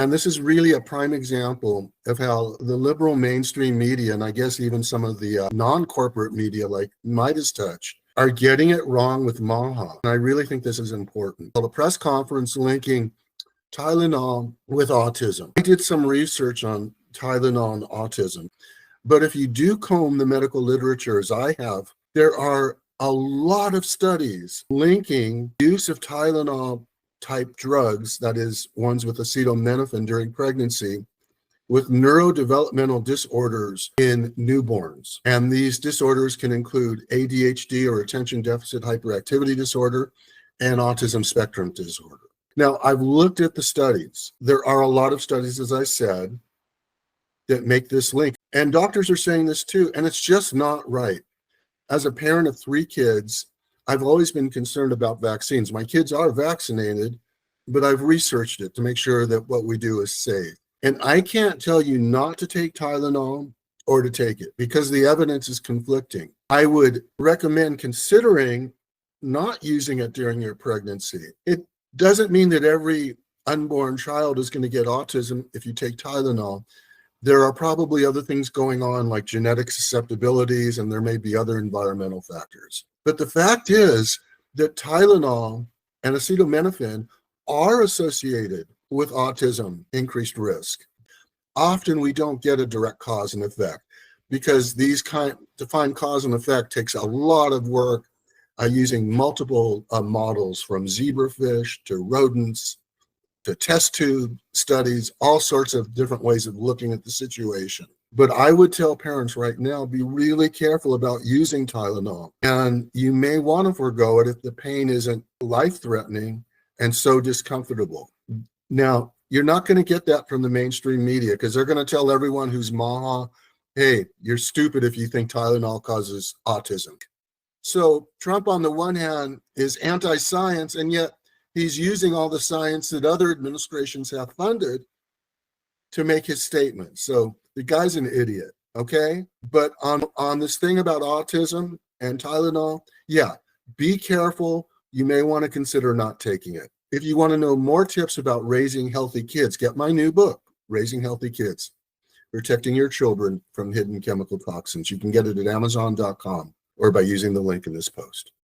And this is really a prime example of how the liberal mainstream media, and I guess even some of the non-corporate media like Midas Touch, are getting it wrong with MAHA. And I really think this is important. Well, a press conference linking Tylenol with autism. I did some research on Tylenol and autism, but if you do comb the medical literature, as I have, there are a lot of studies linking use of Tylenol type drugs, that is ones with acetaminophen during pregnancy, with neurodevelopmental disorders in newborns. And these disorders can include ADHD or attention deficit hyperactivity disorder and autism spectrum disorder. Now, I've looked at the studies. There are a lot of studies, as I said, that make this link. And doctors are saying this too, and it's just not right. As a parent of 3 kids, I've always been concerned about vaccines. My kids are vaccinated, but I've researched it to make sure that what we do is safe. And I can't tell you not to take Tylenol or to take it because the evidence is conflicting. I would recommend considering not using it during your pregnancy. It doesn't mean that every unborn child is going to get autism if you take Tylenol. There are probably other things going on like genetic susceptibilities, and there may be other environmental factors. But the fact is that Tylenol and acetaminophen are associated with autism increased risk. Often we don't get a direct cause and effect because to find cause and effect takes a lot of work using multiple models from zebrafish to rodents to test tube studies, all sorts of different ways of looking at the situation. But I would tell parents right now, be really careful about using Tylenol. And you may want to forego it if the pain isn't life-threatening and so discomfortable. Now, you're not going to get that from the mainstream media because they're going to tell everyone who's MAHA, hey, you're stupid if you think Tylenol causes autism. So Trump, on the one hand, is anti-science, and yet he's using all the science that other administrations have funded to make his statement. So the guy's an idiot, okay? But on this thing about autism and Tylenol, yeah, be careful. You may want to consider not taking it. If you want to know more tips about raising healthy kids, get my new book, Raising Healthy Kids, Protecting Your Children from Hidden Chemical Toxins. You can get it at Amazon.com or by using the link in this post.